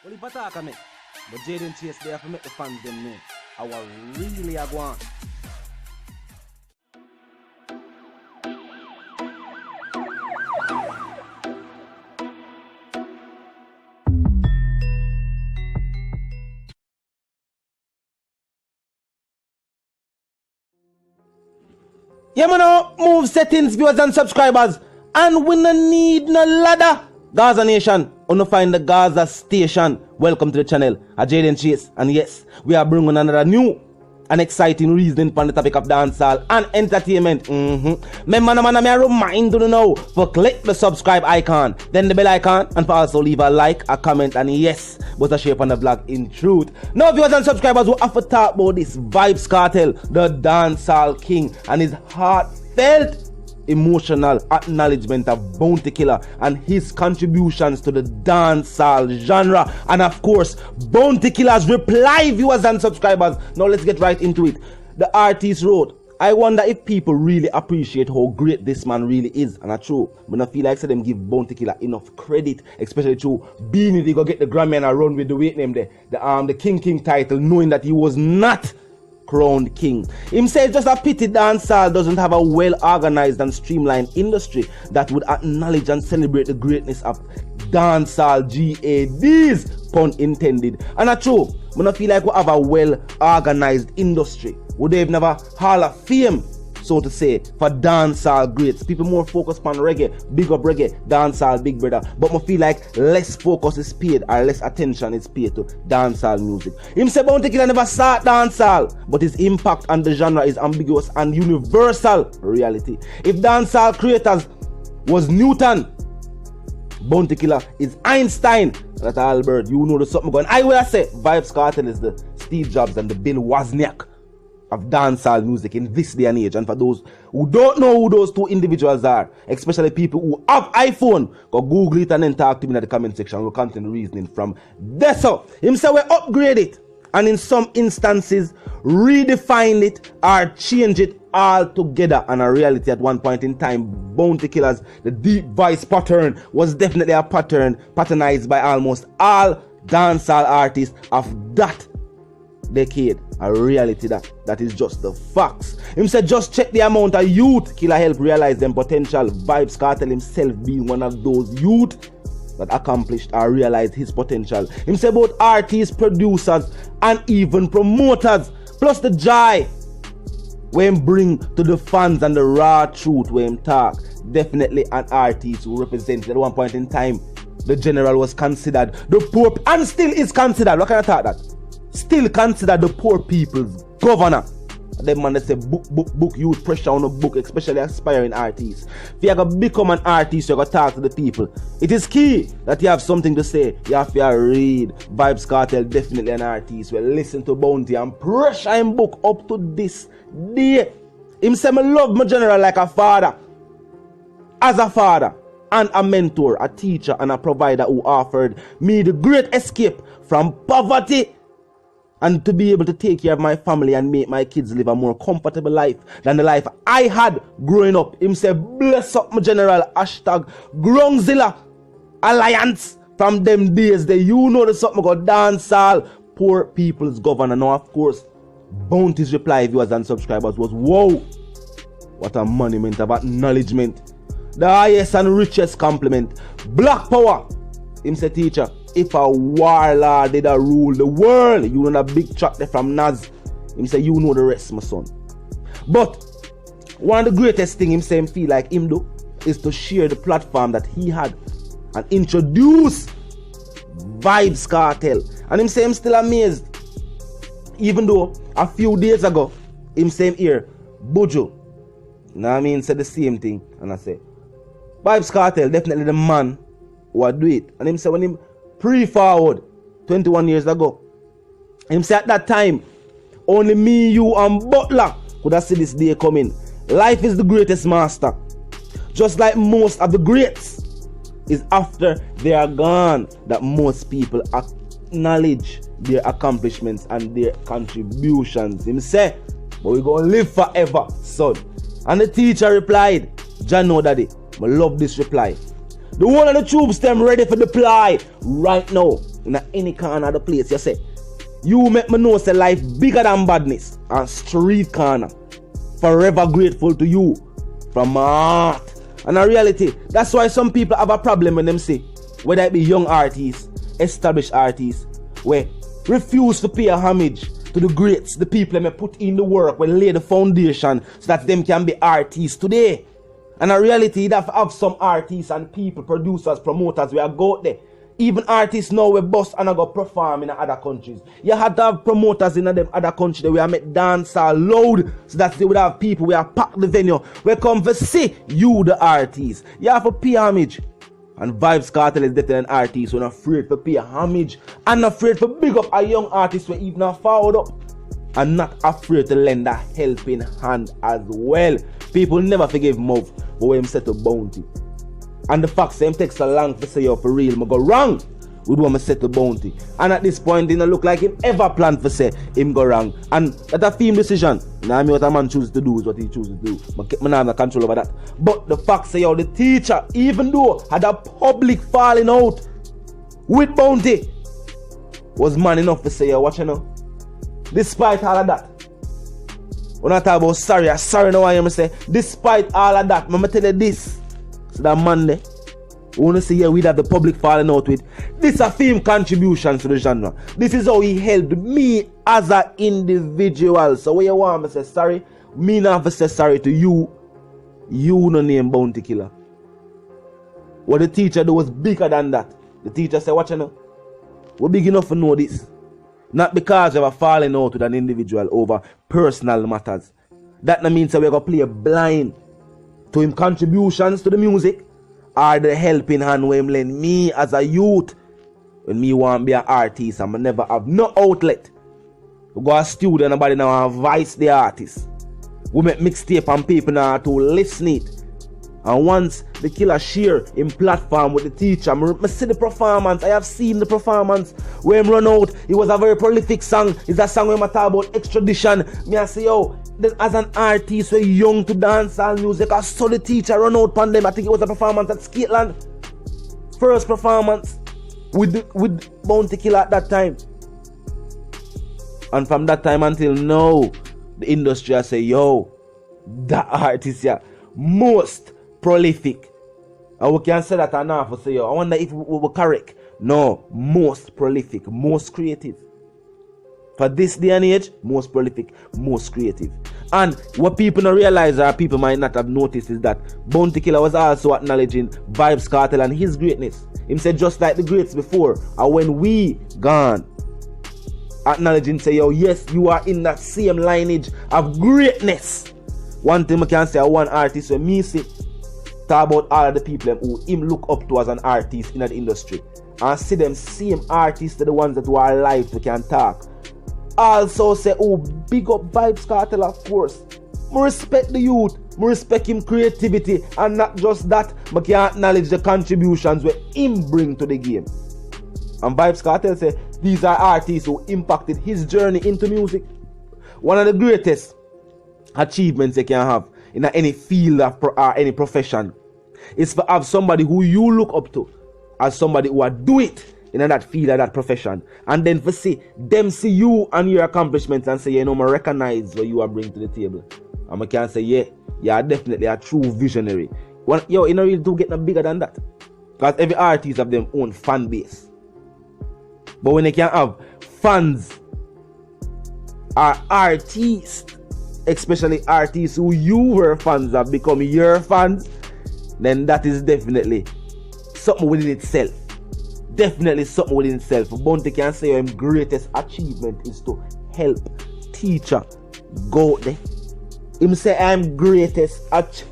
Well, if I talk of me, but Jaden Chase, they have to make the fans them know how I really are going. Yeah, man, move settings, viewers and subscribers. And we no need no ladder. Gaza Nation, wanna find the Gaza Station. Welcome to the channel. I'm Jaden Chase. And yes, we are bringing another new and exciting reason for the topic of dancehall and entertainment. Remember, man, I remind you now for click the subscribe icon, then the bell icon, and for also leave a like, a comment, and yes, but a share on the vlog in truth. Now, viewers and subscribers, we have to talk about this Vybz Kartel, the dancehall king, and his heartfelt emotional acknowledgement of Bounty Killa and his contributions to the dancehall genre, and of course Bounty Killa's reply, viewers and subscribers. Now let's get right into it. The artist wrote, I wonder if people really appreciate how great this man really is. And that's true, but I feel like them give Bounty Killa enough credit, especially to being it, they go get the Grammy and run with the weight name there, the King title, knowing that he was not crowned king. Him says just a pity dancehall doesn't have a well-organized and streamlined industry that would acknowledge and celebrate the greatness of dancehall GADs, pun intended. And that's true, but I feel like we have a well-organized industry. Would they have never Hall of Fame, so to say, for dancehall greats? People more focused on reggae, big up reggae, dancehall, big brother. But I feel like less focus is paid or less attention is paid to dancehall music. Him say Bounty Killa never saw dancehall, but his impact on the genre is ambiguous and universal reality. If dancehall creators was Newton, Bounty Killa is Einstein. That's Albert, you know the something going. I will say Vybz Kartel is the Steve Jobs and the Bill Wozniak of dancehall music in this day and age. And for those who don't know who those two individuals are, especially people who have iPhone, go Google it and then talk to me in the comment section. We'll continue reasoning from there. So him say we upgrade it, and in some instances redefine it or change it altogether. And a reality at one point in time, Bounty Killa's the deep voice pattern was definitely a pattern patternized by almost all dancehall artists of that decade. A reality that is just the facts. Him said just check the amount of youth Killa help realize them potential. Vybz Kartel himself being one of those youth that accomplished or realized his potential. Him said both artists, producers, and even promoters, plus the joy when him bring to the fans and the raw truth when him talk. Definitely an artist who represented at one point in time the general was considered the poor, and still is considered, what kind of thought that? Still considered the poor people's governor. Them man, they say book youth pressure on a book, especially aspiring artists. If you gotta become an artist, you gotta talk to the people. It is key that you have something to say. You have to read. Vybz Kartel definitely an artist. Well, listen to Bounty and pressure him book up to this day. Him say me love my general like a father. As a father and a mentor, a teacher and a provider who offered me the great escape from poverty, and to be able to take care of my family and make my kids live a more comfortable life than the life I had growing up. Him say bless up my general, hashtag Grungzilla Alliance. From them days, you know the something got dancehall, poor people's governor. Now of course, Bounty's reply, viewers and subscribers, was whoa, what a monument of acknowledgement. The highest and richest compliment. Black power. Him say teacher, if a warlord did a rule the world, you know that big track there from Nas. Him say you know the rest, my son. But one of the greatest thing him say him feel like him do is to share the platform that he had and introduce Vybz Kartel. And him say him still amazed, even though a few days ago him say him here Buju, you know what I mean, said the same thing. And I say Vybz Kartel definitely the man who would do it. And him say when him pre-forward 21 years ago, him say at that time only me, you and Butler could have seen this day coming. Life is the greatest master. Just like most of the greats, is after they are gone that most people acknowledge their accomplishments and their contributions. Him say, but we gonna live forever, son. And the teacher replied, Jah know daddy. I love this reply. The one of the troops them ready for deploy right now. in any corner of the place, you say, you make me know say life bigger than badness and street corner. Forever grateful to you from my heart. And in reality, that's why some people have a problem when them say, whether it be young artists, established artists, where refuse to pay a homage to the greats, the people that may put in the work, will lay the foundation so that them can be artists today. And in reality, you have some artists and people, producers, promoters, we are go out there. Even artists now we bust and I go perform in other countries. You had to have promoters in them other countries that we are make dance loud so that they would have people we are pack the venue. We come to see you the artist. You have to pay homage. And Vybz Kartel is definitely an artist who not afraid to pay homage and not afraid to big up a young artist who even are forward up and not afraid to lend a helping hand as well. People never forgive Move but when him set a bounty. And the fact same takes so long to say yo for real, I go wrong with when I set the bounty. And at this point, it don't look like him ever planned for say him go wrong. And that's a film decision. Now I mean what a man chooses to do is what he chooses to do. I don't have no control over that. But the fact say yo, the teacher, even though had a public falling out with bounty, was man enough to say yo, watch you know. Despite all of that. When I talk about sorry now I am say, despite all of that, I'm tell you this. So that man there, we want to see here we have the public falling out with. This a film contribution to the genre. This is how he helped me as an individual. So when you want me to say sorry, me not have to say sorry to you. You no name Bounty Killer. What the teacher do was bigger than that. The teacher said, watch you know, we're big enough to know this. Not because of a falling out with an individual over personal matters. That no means that we're going to play blind to him contributions to the music or the helping hand where him lend me as a youth when me want to be an artist and I never have no outlet. We go a studio and nobody now advise the artist. We make mixtape and people now to listen it. And once the Killa share in platform with the teacher, I see the performance. I have seen the performance where him run out. It was a very prolific song. It's a song where I talk about extradition. Me I say yo, as an artist, we're young to dance all music. I saw the teacher run out on them. I think it was a performance at Scotland. First performance with Bounty Killer at that time. And from that time until now, the industry I say, yo, that artist yeah, most prolific. And we can say that enough for say, yo, I wonder if we were correct. No, most prolific, most creative. For this day and age, most prolific, most creative. And what people don't realize or people might not have noticed is that Bounty Killer was also acknowledging Vybz Kartel and his greatness. Him said just like the greats before, and when we gone, acknowledging say, yo, yes, you are in that same lineage of greatness. One thing I can say, one artist when me see, talk about all of the people who him look up to as an artist in the industry. And see them same artists are the ones that were alive we can talk. Also say, oh, big up Vybz Kartel, of course. I respect the youth, I respect him creativity, and not just that, but can acknowledge the contributions where him bring to the game. And Vybz Kartel say, these are artists who impacted his journey into music. One of the greatest achievements you can have in any field or any profession is to have somebody who you look up to as somebody who are do it in that field or that profession, and then for see them see you and your accomplishments and say, you know, I recognize what you are bringing to the table. And I can say, yeah, you are definitely a true visionary. Well, yo, you know, really do get no bigger than that, because every artist have their own fan base. But when they can have fans or artists, especially artists who you were fans of become your fans, then that is definitely something within itself. Definitely something within itself. Bounty can say your greatest achievement is to help teacher go there. Him say I'm greatest at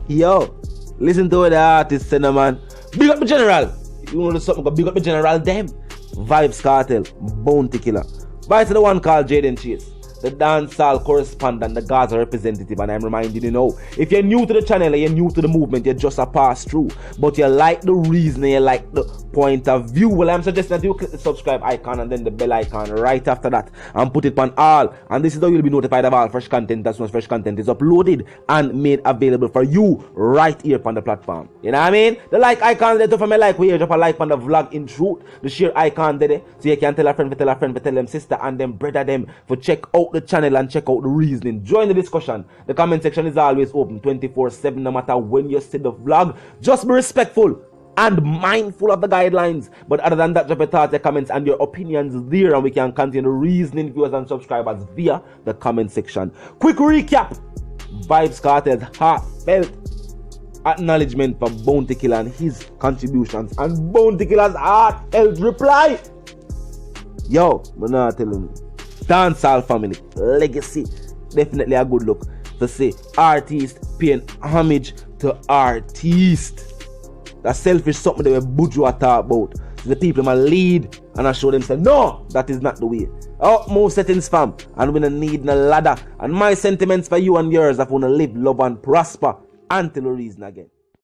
yo. Listen to what the artist say, man. Big up the general. You know something? Big up the general. Them Vybz Kartel, Bounty Killer. Vice to the one called Jaden Chase. the dancehall correspondent, the Gaza representative, and I'm reminding you now, if you're new to the channel and you're new to the movement, you're just a pass through, but you like the reason, you like the point of view, well, I'm suggesting that you click the subscribe icon and then the bell icon right after that and put it on all, and this is how you'll be notified of all fresh content as soon as fresh content is uploaded and made available for you right here on the platform. You know what I mean? The like icon there, from a like, we here drop a like on the vlog in truth, the share icon there, so you can tell a friend, for tell them sister and them brother them for check out the channel and check out the reasoning. Join the discussion. The comment section is always open 24/7, no matter when you see the vlog. Just be respectful and mindful of the guidelines. But other than that, drop your thoughts, your comments, and your opinions there, and we can continue reasoning viewers and subscribers via the comment section. Quick recap: Vybz Kartel's heartfelt acknowledgement for Bounty Killa and his contributions, and Bounty Killa's heartfelt reply. Yo, I'm not telling you. Dancehall family, legacy. Definitely a good look to see artists paying homage to artists. That's selfish something that we bourgeois talk about. So the people might lead and I show them say, no, that is not the way. Utmost settings fam, and we don't need no ladder. And my sentiments for you and yours, if we want to live, love and prosper until we reason again.